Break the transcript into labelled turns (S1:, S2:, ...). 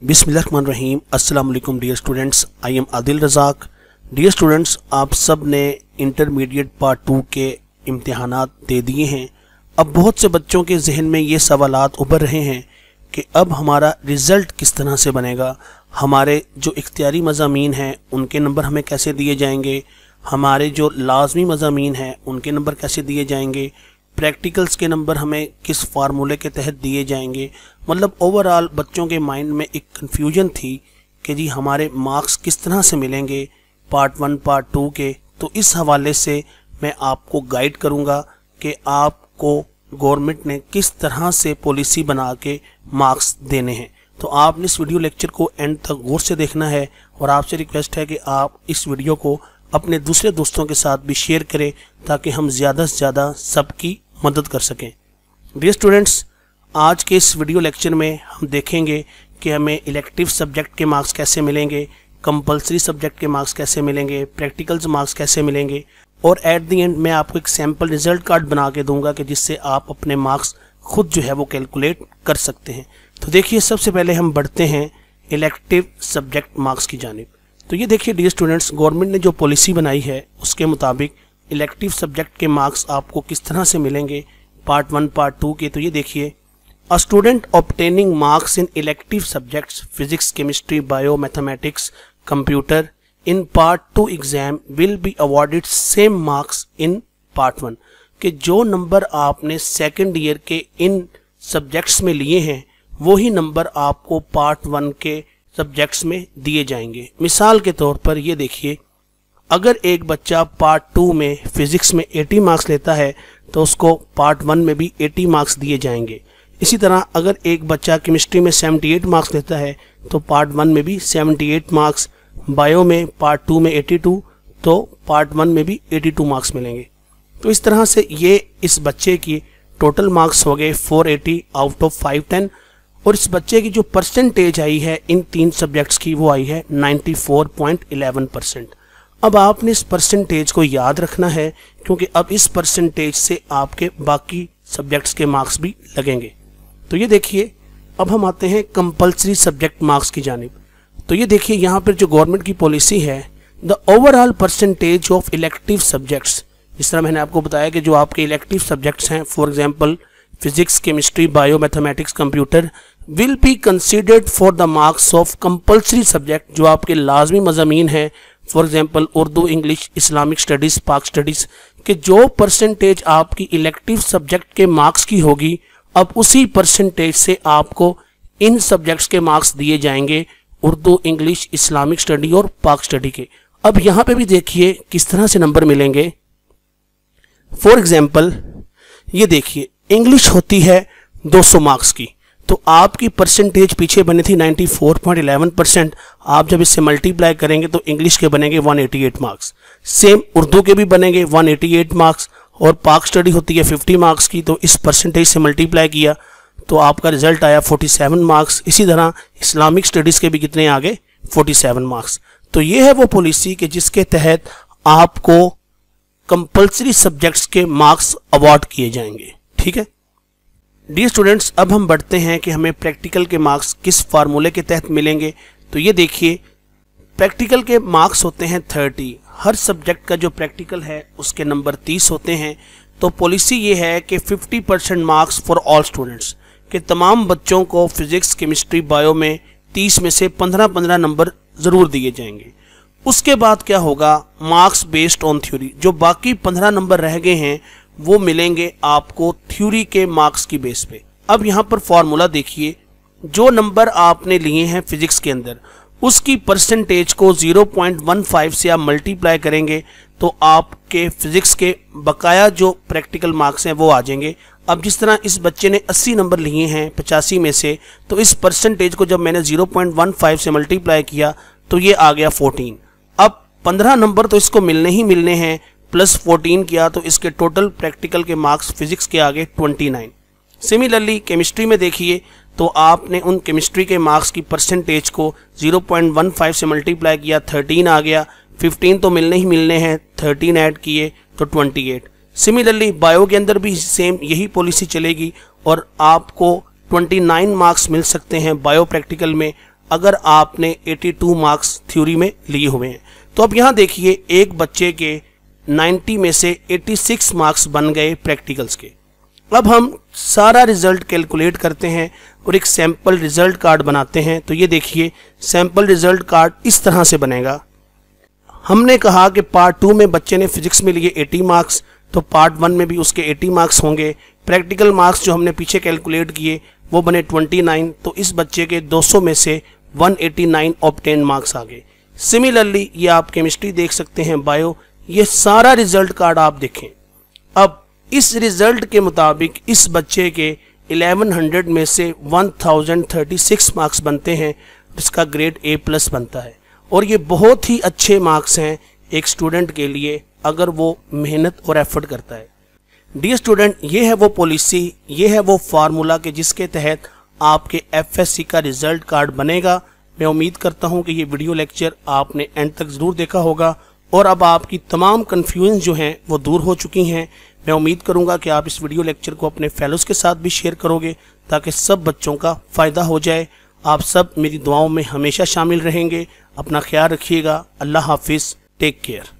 S1: बिस्मिल्लाहिर्रहमानिर्रहीम। अस्सलाम वालेकुम dear students, I am Adil Razzaq. Dear students, आप सब ने इंटरमीडिएट पार्ट 2 के इम्तिहानात दे दिए हैं। अब बहुत से बच्चों के जहन में ये सवालात उभर रहे हैं कि अब हमारा रिज़ल्ट किस तरह से बनेगा, हमारे जो इख्तियारी मज़ामीन हैं उनके नंबर हमें कैसे दिए जाएंगे, हमारे जो लाजमी मज़ामीन हैं उनके नंबर कैसे दिए जाएंगे, प्रैक्टिकल्स के नंबर हमें किस फार्मूले के तहत दिए जाएंगे। मतलब ओवरऑल बच्चों के माइंड में एक कन्फ्यूजन थी कि जी हमारे मार्क्स किस तरह से मिलेंगे पार्ट 1 पार्ट 2 के। तो इस हवाले से मैं आपको गाइड करूंगा कि आपको गवर्नमेंट ने किस तरह से पॉलिसी बना के मार्क्स देने हैं। तो आपने इस वीडियो लेक्चर को एंड तक गौर से देखना है और आपसे रिक्वेस्ट है कि आप इस वीडियो को अपने दूसरे दोस्तों के साथ भी शेयर करें ताकि हम ज़्यादा से ज़्यादा सबकी मदद कर सकें। डियर स्टूडेंट्स, आज के इस वीडियो लेक्चर में हम देखेंगे कि हमें इलेक्टिव सब्जेक्ट के मार्क्स कैसे मिलेंगे, कंपलसरी सब्जेक्ट के मार्क्स कैसे मिलेंगे, प्रैक्टिकल्स मार्क्स कैसे मिलेंगे और एट द एंड मैं आपको एक सैम्पल रिजल्ट कार्ड बना के दूंगा कि जिससे आप अपने मार्क्स खुद जो है वो कैलकुलेट कर सकते हैं। तो देखिए, सबसे पहले हम बढ़ते हैं इलेक्टिव सब्जेक्ट मार्क्स की जानिब। तो ये देखिए डियर स्टूडेंट्स, गवर्नमेंट ने जो पॉलिसी बनाई है उसके मुताबिक इलेक्टिव सब्जेक्ट के मार्क्स आपको किस तरह से मिलेंगे पार्ट 1 पार्ट 2 के। तो ये देखिए, a student obtaining marks in elective subjects physics, chemistry, bio, mathematics, computer in part 2 exam will be awarded same marks in part 1। कि जो नंबर आपने सेकेंड ईयर के इन सब्जेक्ट्स में लिए हैं वही नंबर आपको पार्ट 1 के सब्जेक्ट्स में दिए जाएंगे। मिसाल के तौर पर ये देखिए, अगर एक बच्चा पार्ट 2 में फिजिक्स में 80 मार्क्स लेता है तो उसको पार्ट 1 में भी 80 मार्क्स दिए जाएंगे। इसी तरह अगर एक बच्चा केमिस्ट्री में 78 मार्क्स लेता है तो पार्ट 1 में भी 78 मार्क्स, बायो में पार्ट 2 में 82 तो पार्ट 1 में भी 82 मार्क्स मिलेंगे। तो इस तरह से ये इस बच्चे की टोटल मार्क्स हो गए 480 आउट ऑफ 510 और इस बच्चे की जो परसेंटेज आई है इन 3 सब्जेक्ट्स की वो आई है 94.11%। अब आपने इस परसेंटेज को याद रखना है क्योंकि अब इस परसेंटेज से आपके बाकी सब्जेक्ट्स के मार्क्स भी लगेंगे। तो ये देखिए, अब हम आते हैं कंपलसरी सब्जेक्ट मार्क्स की जानिब। तो ये देखिए, यहाँ पर जो गवर्नमेंट की पॉलिसी है, the overall percentage of elective subjects, जिस तरह मैंने आपको बताया कि जो आपके इलेक्टिव सब्जेक्ट्स हैं, for example physics, chemistry, bio, mathematics, computer, will be considered for the marks of compulsory subject, जो आपके लाजमी मज़ामीन हैं, for example Urdu, English, Islamic studies, पाक स्टडीज़, कि जो परसेंटेज आपकी इलेक्टिव सब्जेक्ट के मार्क्स की होगी अब उसी परसेंटेज से आपको इन सब्जेक्ट्स के मार्क्स दिए जाएंगे, उर्दू, इंग्लिश, इस्लामिक स्टडी और पाक स्टडी के। अब यहाँ पे भी देखिए किस तरह से नंबर मिलेंगे। फॉर एग्जाम्पल ये देखिए, इंग्लिश होती है 200 मार्क्स की, तो आपकी परसेंटेज पीछे बनी थी 94.11%। आप जब इससे मल्टीप्लाई करेंगे तो इंग्लिश के बनेंगे 188 मार्क्स, सेम उर्दू के भी बनेंगे 188 मार्क्स और पाक स्टडी होती है 50 मार्क्स की, तो इस परसेंटेज से मल्टीप्लाई किया तो आपका रिजल्ट आया 47 मार्क्स। इसी तरह इस्लामिक स्टडीज़ के भी कितने आ गए, 47 मार्क्स। तो ये है वो पॉलिसी कि जिसके तहत आपको कंपलसरी सब्जेक्ट्स के मार्क्स अवार्ड किए जाएंगे। ठीक है डियर स्टूडेंट्स, अब हम बढ़ते हैं कि हमें प्रैक्टिकल के मार्क्स किस फार्मूले के तहत मिलेंगे। तो ये देखिए, प्रैक्टिकल के मार्क्स होते हैं 30। हर सब्जेक्ट का जो प्रैक्टिकल है उसके नंबर 30 होते हैं। तो पॉलिसी ये है कि 50% मार्क्स फॉर ऑल स्टूडेंट्स, कि तमाम बच्चों को फिजिक्स, केमिस्ट्री, बायो में 30 में से 15-15 नंबर ज़रूर दिए जाएंगे। उसके बाद क्या होगा, मार्क्स बेस्ड ऑन थ्योरी, जो बाकी 15 नंबर रह गए हैं वो मिलेंगे आपको थ्योरी के मार्क्स की बेस पे। अब यहाँ पर फॉर्मूला देखिए, जो नंबर आपने लिए हैं फिजिक्स के अंदर उसकी परसेंटेज को 0.15 से आप मल्टीप्लाई करेंगे तो आपके फिजिक्स के बकाया जो प्रैक्टिकल मार्क्स हैं वो आ जाएंगे। अब जिस तरह इस बच्चे ने 80 नंबर लिए हैं 85 में से, तो इस परसेंटेज को जब मैंने 0.15 से मल्टीप्लाई किया तो ये आ गया 14। अब 15 नंबर तो इसको मिलने ही मिलने हैं, प्लस 14 किया तो इसके टोटल प्रैक्टिकल के मार्क्स फिजिक्स के आगे 29। सिमिलरली केमिस्ट्री में देखिए, तो आपने उन केमिस्ट्री के मार्क्स की परसेंटेज को 0.15 से मल्टीप्लाई किया, 13 आ गया, 15 तो मिलने ही मिलने हैं, 13 ऐड किए तो 28। सिमिलरली बायो के अंदर भी सेम यही पॉलिसी चलेगी और आपको 29 मार्क्स मिल सकते हैं बायो प्रैक्टिकल में अगर आपने 82 मार्क्स थ्योरी में लिए हुए हैं। तो अब यहाँ देखिए, एक बच्चे के 90 में से 86 मार्क्स बन गए प्रैक्टिकल्स के। अब हम सारा रिजल्ट कैलकुलेट करते हैं और एक सैंपल रिजल्ट कार्ड बनाते हैं। तो ये देखिए, सैंपल रिजल्ट कार्ड इस तरह से बनेगा। हमने कहा कि पार्ट 2 में बच्चे ने फिजिक्स में लिए 80 मार्क्स, तो पार्ट 1 में भी उसके 80 मार्क्स होंगे। प्रैक्टिकल मार्क्स जो हमने पीछे कैलकुलेट किए वो बने 29, तो इस बच्चे के 200 में से 189 ऑब्टेन मार्क्स आ गए। सिमिलरली ये आप केमिस्ट्री देख सकते हैं, बायो, ये सारा रिजल्ट कार्ड आप देखें। अब इस रिजल्ट के मुताबिक इस बच्चे के 1100 में से 1036 मार्क्स बनते हैं, जिसका ग्रेड A+ बनता है। और ये बहुत ही अच्छे मार्क्स हैं एक स्टूडेंट के लिए अगर वो मेहनत और एफर्ट करता है। डियर स्टूडेंट, ये है वो पॉलिसी, ये है वो फार्मूला कि जिसके तहत आपके FSC का रिजल्ट कार्ड बनेगा। मैं उम्मीद करता हूँ कि ये वीडियो लेक्चर आपने एंड तक ज़रूर देखा होगा और अब आपकी तमाम कन्फ्यूजन जो हैं वो दूर हो चुकी हैं। मैं उम्मीद करूँगा कि आप इस वीडियो लेक्चर को अपने फेलोज़ के साथ भी शेयर करोगे ताकि सब बच्चों का फ़ायदा हो जाए। आप सब मेरी दुआओं में हमेशा शामिल रहेंगे। अपना ख्याल रखिएगा। अल्लाह हाफिज़। Take care.